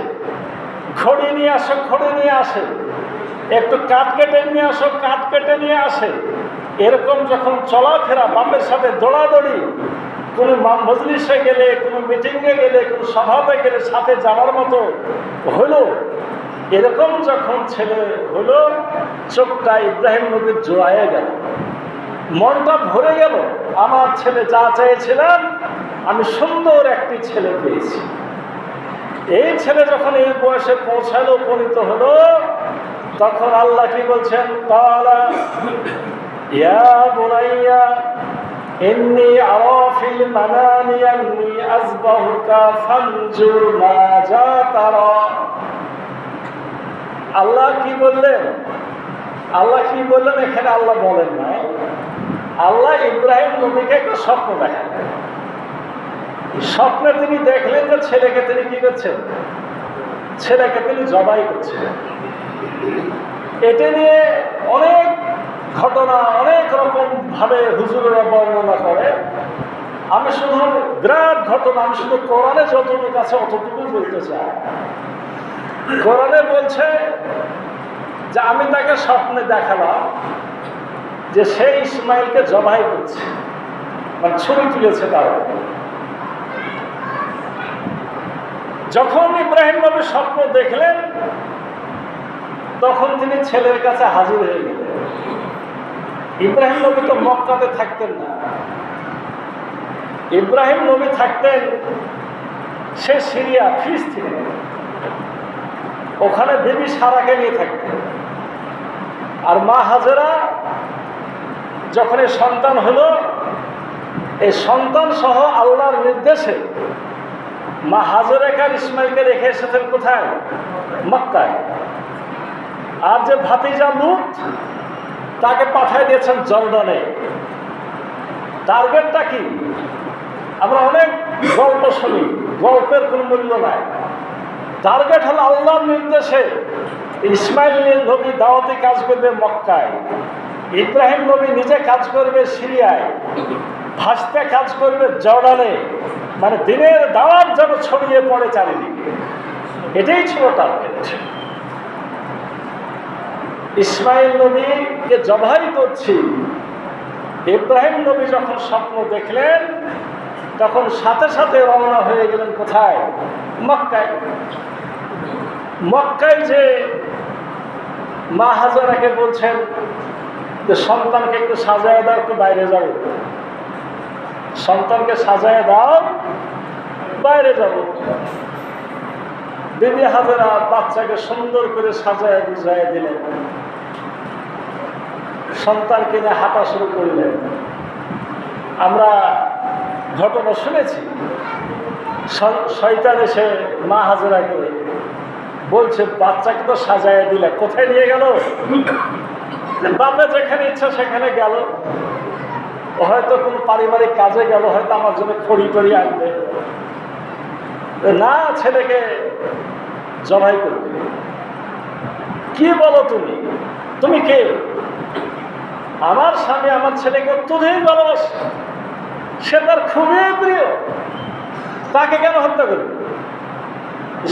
খড়ি নিয়ে আসো, খড়ি নিয়ে আসে, একটু কাঠ কেটে নিয়ে আসো, কাঠ কেটে নিয়ে আসে। এরকম যখন চলাফেরা, বাপের সাথে দৌড়াদৌড়ি, কোনো মজলিসে গেলে, কোনো মিটিংয়ে গেলে, কোনো সভাতে গেলে সাথে যাওয়ার মতো হলো, এরকম যখন ছেলে হলো, চোখটা ইব্রাহিম নবীর জোড়ায় গেল, মনটা ভরে গেল। আমার ছেলে যা চেয়েছিলাম, আমি সুন্দর একটি ছেলে পেয়েছি। এই ছেলে যখন এই বয়সে পৌঁছালো, উপনীত হলো, তখন আল্লাহ কি বলছেন, ক্বালা ইয়া বুনাইয়া ইন্নী আরা ফিল মানামি আন্নী আযবাহুকা ফানজুর মাযা তারা। আল্লাহ কি বললেন? আল্লাহ কি বললেন এখানে আল্লাহ বলেন নাই। আল্লাহ ইব্রাহিম নবীকে একটা স্বপ্ন দেখালেন। স্বপ্নে তিনি দেখলেন যে ছেলেকে তিনি কি করছেন, ছেলেকে তিনি জবাই করছেন। এটা নিয়ে অনেক ঘটনা, অনেক রকম ভাবে হুজুরেরা বর্ণনা করে। আমি শুধু বিরাট ঘটনা, আমি শুধু কোরআনে যতটুকু আছে অতটুকু বলতে চাই। কোরআনে বলছে যে আমি তাকে স্বপ্নে দেখালাম যে সে ইসমাইলকে জবাই করছে, মানে ছবি তুলেছে তার। যখন ইব্রাহিম নবী স্বপ্ন দেখলেন তখন তিনি ছেলের কাছে হাজির হয়ে গেলেন। ইব্রাহিম নবী তো মক্কাতে থাকতেন না, ইব্রাহিম নবী থাকতেন সে সিরিয়া, ফিলিস্তিনে। ওখানে বিবি সারাকে নিয়ে থাকতেন। আর মা হাজেরা যখন এই সন্তান হলো, এই সন্তান সহ আল্লাহর নির্দেশে মা হাজেরাকে আর ইসমাইলকে রেখে এসেছেন কোথায়? মক্কায়। আর যে ভাতিজা লূত তাকে পাঠিয়ে দিয়েছেন জর্ডানে। টার্গেটটা কি? আমরা অনেক গল্প শুনি, গল্পের কোনো মূল্য নাই। টার্গেট হলো আল্লাহর নির্দেশে ইসমাইল নবী দাওয়াতি কাজ করবে মক্কায়, ইব্রাহিম নবী নিজে কাজ করবে সিরিয়ায়, ভাসতে কাজ করবে জর্ডানে। মানে দিনের দাওয়াত যেন ছড়িয়ে পড়ে চারিদিকে, এটাই ছিল টার্গেট। ইসমাইল নবীকে জবাই করছি। ইব্রাহিম নবী যখন স্বপ্ন দেখলেন তখন সাথে সাথে রওনা হয়ে গেলেন কোথায়? মক্কায়। মক্কায় যে মা হাজারাকে বলছেন যে সন্তানকে একটু সাজায় দাও, একটু বাইরে যাও, সন্তানকে সাজায় দাও, বাইরে যাব। বিবি হাজারা বাচ্চাকে সুন্দর করে সাজায় বুঝায় দিলেন, সন্তানকে নিয়ে হাঁটা শুরু করলেন। আমরা ঘটনা শুনেছি, শয়তান এসে মা হাজেরাকে বলছে বাচ্চাকে তো সাজায় দিলে, কোথায় নিয়ে গেল? বাপে যেখানে ইচ্ছা সেখানে গেল, হয়তো কোনো পারিবারিক কাজে গেল, হয়তো আমার জন্য খড়ি টড়ি আনবে না, ছেলেকে জবাই করবে। কি বলো তুমি? তুমি কে? আমার স্বামী আমার ছেলেকে অত্যধিক ভালোবাসে, সে তার খুবই প্রিয়, তাকে কেন হত্যা করবে?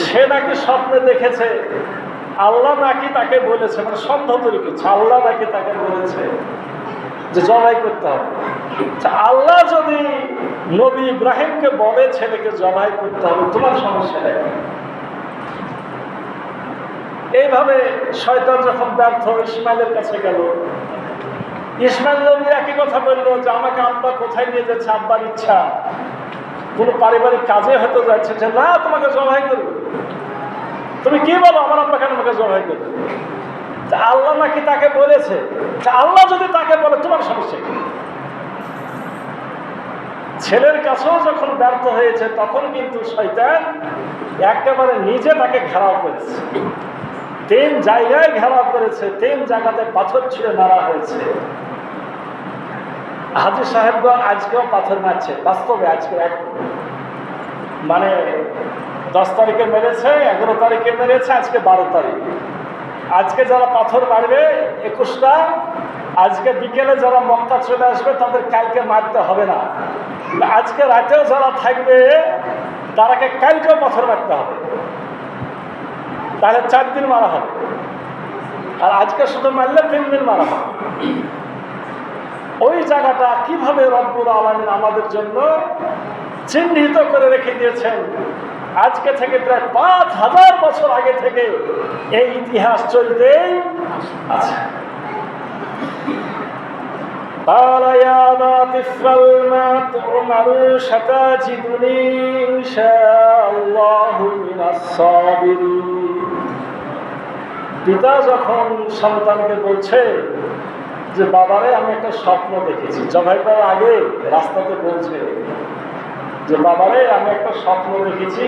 সে নাকি স্বপ্নে দেখেছে আল্লাহ নাকি তাকে বলেছে, মানে সন্দেহ তৈরি করছে, আল্লাহ নাকি তাকে বলেছে যে জবাই করতে হবে। আল্লাহ যদি নবী ইব্রাহিমকে বলে ছেলেকে জবাই করতে হবে, তোমার সমস্যা নেই। এইভাবে শয়তান যখন ব্যর্থ ইসমাইলের কাছে গেল, ইসমাইল নবী একই কথা বললো যে আমাকে আব্বা কোথায় নিয়ে যাচ্ছে, আব্বার ইচ্ছা কোনো পারিবারিক কাজে হয়তো যাচ্ছে, যে না তোমাকে জবাই করবে। তুমি কি বলো, আমার আব্বা কেন আমাকে জবাই করবে? আল্লাহ নাকি তাকে বলেছে। আল্লাহ যদি তাকে বলে তোমার সমস্যা কি? ছেলের কাছেও যখন ব্যর্থ হয়েছে তখন কিন্তু শয়তান একেবারে নিজে তাকে ঘেরাও করেছে, 3 জায়গায় ঘেরাও করেছে, 3 জায়গাতে পাথর ছুঁড়ে মারা হয়েছে। হাজী সাহেবগণ আজকেও পাথর মারছে, বাস্তবে আজকে মানে 10 তারিখে মেরেছে, 11 তারিখে মেরেছে, আজকে 12 তারিখ। আজকে যারা পাথর মারবে 21টা, আজকে বিকেলে যারা মক্কা চলে আসবে তাদের কালকে মারতে হবে না, আজকে রাতেও যারা থাকবে তারাকে কালকেও পাথর মারতে হবে, তাহলে 4 দিন মারা হবে। আর আজকে শুধু মারলে 3 দিন মারা হবে। ওই জায়গাটা কিভাবে রব্বুল আলামিন আমাদের জন্য চিহ্নিত করে রেখে দিয়েছেন, আজকে থেকে প্রায় 5000 বছর আগে থেকে এই ইতিহাস চলতেই আছে। قال يا ذات السلمى تؤمر ستجدني إن شاء الله من الصابرين। পিতা যখন সন্তানকে বলছে যে বাবারে আমি একটা স্বপ্ন দেখেছি, জবাই করার আগে রাস্তাতে বলছে যে বাবারে আমি একটা স্বপ্ন দেখেছি,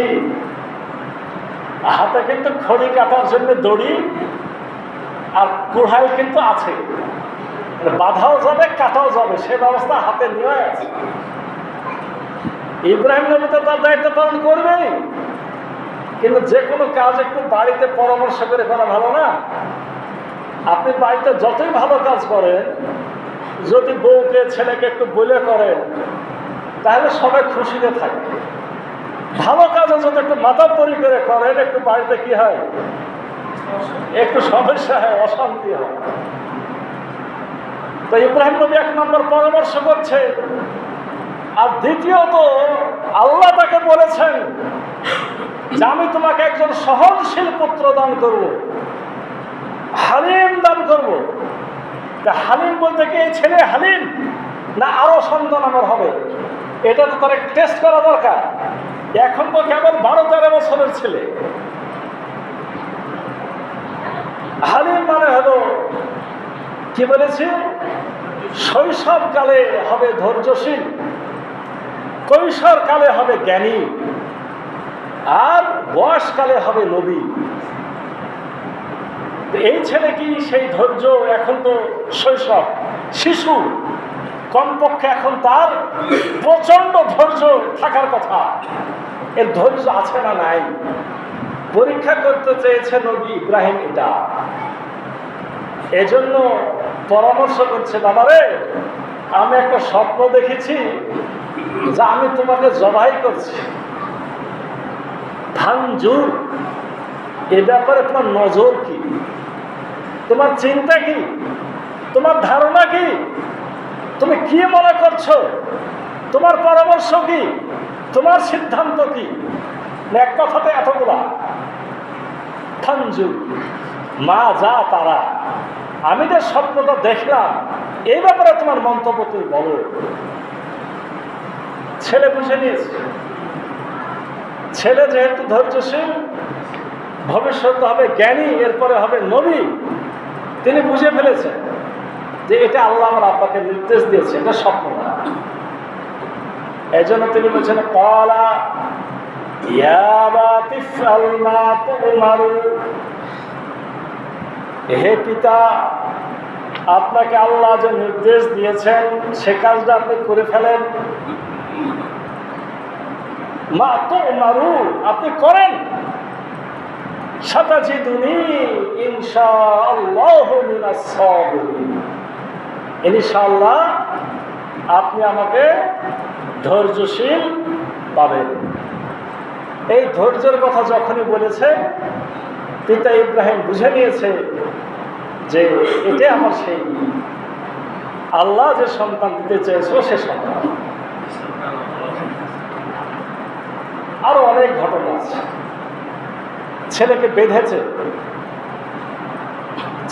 হাতে কিন্তু খড়ি কাটার জন্য দড়ি আর কুড়াই কিন্তু আছে, বাঁধাও যাবে কাটাও যাবে, সে ব্যবস্থা হাতে নিয়ে আছে। ইব্রাহিম নবী তো তার দায়িত্ব পালন করবেই, কিন্তু যে কোনো কাজ একটু বাড়িতে পরামর্শ করে করা ভালো না? আপনি বাড়িতে যতই ভালো কাজ করেন, যদি বউকে ছেলেকে একটু বলে করেন তাহলে সবাই খুশিতে থাকে। ভালো কাজে যদি একটু মাতাব্বরি করে করেন, একটু বাড়িতে কি হয়, একটু সমস্যা হয়, অশান্তি হয়। তো ইব্রাহিম নবী 1 নম্বর পরামর্শ করছে, আর দ্বিতীয়ত আল্লাহ তাকে বলেছেন যে আমি তোমাকে একজন সহনশীল পুত্র দান করব, হালিম দান করব। তা হালিম বলতে কি এই ছেলে হালিম, না আরো সন্তান আমার হবে? এটা তো তার টেস্ট করা দরকার। এখন তো কেবল 12-13 বছরের ছেলে। হালিম মানে হলো কি বলেছি, শৈশবকালে হবে ধৈর্যশীল, কৈশোরকালে হবে জ্ঞানী, আর বয়সকালে হবে নবী। এই ছেলে কি সেই ধৈর্য? এখন তো শৈশব, শিশু, কমপক্ষে এখন তার প্রচন্ড ধৈর্য থাকার কথা। এর ধৈর্য আছে না নাই, পরীক্ষা করতে চেয়েছে নবী ইব্রাহিম এটা। এজন্য পরামর্শ করছে, বাবারে আমি একটা স্বপ্ন দেখেছি যে আমি তোমাকে জবাই করছি, ফানজুর, এ ব্যাপারে তোমার নজর কি, তোমার চিন্তা কি, তোমার ধারণা কি, তুমি কি মনে করছো, তোমার পরামর্শ কি, তোমার সিদ্ধান্ত কি? এক কথাতে এতগুলা। ফানজুর মা যা তারা, আমি যে স্বপ্নটা দেখলাম এই ব্যাপারে তোমার মন্তব্য তুমি বলো। ছেলে বুঝে নিয়েছে, ছেলে যেহেতু ধৈর্যশীল, ভবিষ্যতে হবে জ্ঞানী, এরপরে হবে নবী, তিনি বুঝে ফেলেছেন যে এটা আল্লাহ আমার আব্বাকে নির্দেশ দিয়েছে, এটা স্বপ্ন না। এই জন্য তিনি বলছেন, কলা ইয়া বাতি সালমা তুমারু, হে পিতা আপনাকে আল্লাহ যে নির্দেশ দিয়েছেন সে কাজটা আপনি করে ফেলেন। মা তু'মারু, আপনি করেন। সাতাজিদুনি ইনশাআল্লাহু মিনাস সাবিরিন, ইনশাআল্লাহ আপনি আমাকে ধৈর্যশীল পাবেন। এই ধৈর্যের কথা যখনই বলেছে পিতা ইব্রাহিম বুঝে নিয়েছে যে এটা আমার সেই আল্লাহ যে সন্তান দিতে চেয়েছিল সে সন্তান। আরো অনেক ঘটনা আছে। ছেলেকে বেঁধেছে,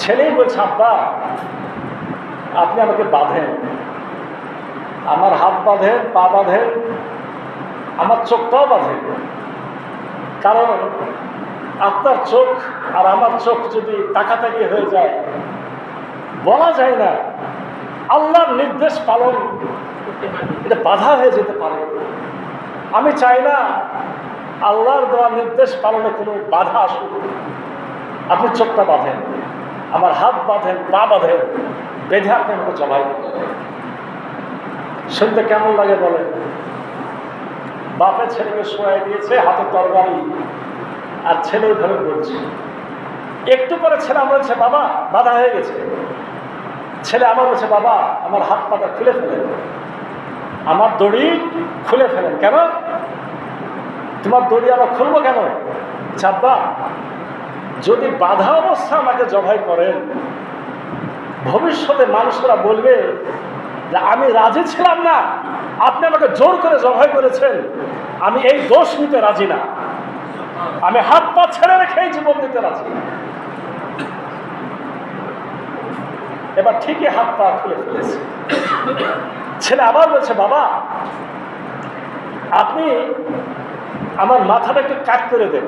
ছেলেই বলছে আব্বা আপনি আমাকে বাঁধেন, আমার হাত বাঁধেন, পা বাঁধেন, আমার চোখটাও বাঁধেন, কারণ আপনার চোখ আর আমার চোখ যদি তাকাতাকি হয়ে যায় বলা যায় না, আল্লাহর নির্দেশ পালন এটা বাধা হয়ে যেতে পারে। আমি চাই না আল্লাহর দেওয়া নির্দেশ পালনে কোনো বাধা আসুক। আপনি চোখটা বাঁধেন, আমার হাত বাঁধেন, পা বাঁধেন, বেঁধে আপনি আমাকে জবাই করেন। শুনতে কেমন লাগে বলেন? বাপে ছেলেকে শোয়াই দিয়েছে, হাতে তরবারি, আর ছেলে এইভাবে বলছে। একটু পরে ছেলে আমার বলছে বাবা বাধা হয়ে গেছে। ছেলে আমার বলছে বাবা আমার হাত পাতা খুলে ফেলেন, আমার দড়ি খুলে ফেলেন। কেন? তোমার দড়ি আবার খুলবো কেন? চাব্বা যদি বাধা অবস্থা আমাকে জবাই করেন, ভবিষ্যতে মানুষরা বলবে যে আমি রাজি ছিলাম না, আপনি আমাকে জোর করে জবাই করেছেন, আমি এই দোষ নিতে রাজি না, আমি হাত পা ছেড়ে রেখেই জীবন দিতে রাজি। এবার ঠিকই হাত পা খুলে ফেলেছে। ছেলে আবার বলছে বাবা আপনি আমার মাথাটা একটু কাট করে দেন,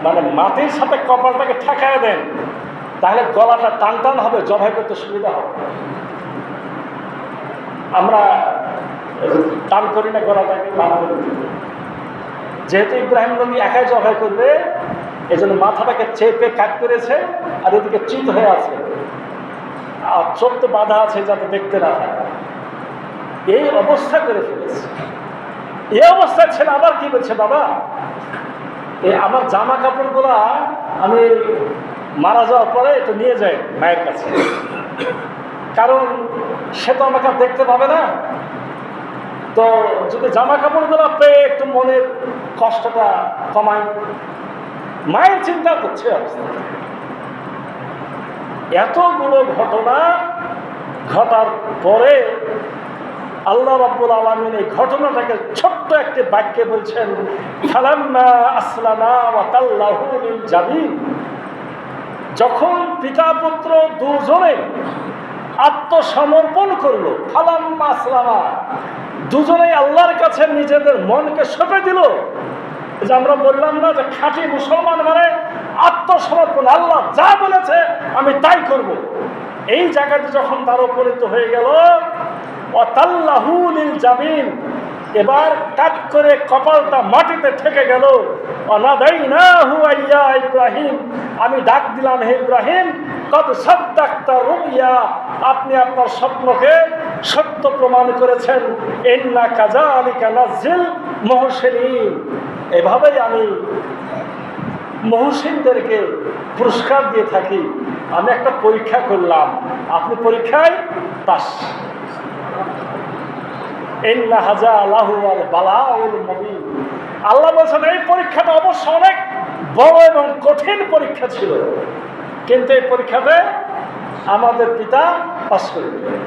মানে মাটির সাথে কপালটাকে ঠেকায় দেন, তাহলে গলাটা টান টান হবে, জবাই করতে সুবিধা হবে। আমরা টান করি না গলাটাকে, যেহেতু ইব্রাহিম নবী একাই জবাই করবে এই জন্য মাথাটাকে চেপে কাট করেছে, আর এদিকে চিত হয়ে আছে, আর চোখ তো বাধা আছে যাতে দেখতে না পায়। এই অবস্থা করে ফেলেছে। এই অবস্থায় ছেলে আবার কি বলছে বাবা এই আমার জামা কাপড়গুলা আমি মারা যাওয়ার পরে একটু নিয়ে যাই মায়ের কাছে, কারণ সে তো আমাকে দেখতে পাবে না, তো যদি জামা কাপড়গুলো পেয়ে একটু মনের কষ্টটা কমায়। মায়ের চিন্তা করছে অবস্থা। এতগুলো ঘটনা ঘটার পরে আল্লাহ রাব্বুল আলামিন এই ঘটনাটাকে ছোট্ট একটি বাক্যে বলছেন, ফালাম্মা আসলামা ওয়া তাল্লাহু লিল জাবিন, যখন পিতা পুত্র দুজনে আত্মসমর্পণ করলো, ফালাম্মা আসলামা, দুজনেই আল্লাহর কাছে নিজেদের মনকে সঁপে দিল। যে আমরা বললাম না যে খাঁটি মুসলমান মানে আত্মসমর্পণ, আল্লাহ যা বলেছে আমি তাই করব, এই জায়গাতে যখন তার উপনীত হয়ে গেল, ওয়াতাল্লাহু লিল জাবিন, এবার কাট করে কপালটা মাটিতে ঠেকে গেল। ওয়ানাদাইনাহু ইয়া ইব্রাহিম, আমি ডাক দিলাম হে ইব্রাহিম, কদ সাদ্দাকতা রুইয়া, আপনি আপনার স্বপ্নকে সত্য প্রমাণ করেছেন। ইন্না কাযালিকা নাযিল মুহসিনিন, এভাবেই আমি মুহসিনদেরকে পুরস্কার দিয়ে থাকি। আমি একটা পরীক্ষা করলাম, আপনি পরীক্ষায় পাস। ইন্না হাযা লাহুল বালাউল মুবিন, আল্লাহ বলেছেন এই পরীক্ষাটা অবশ্য অনেক বড় এবং কঠিন পরীক্ষা ছিল, কিন্তু এই পরীক্ষাতে আমাদের পিতা পাস করে দিলেন।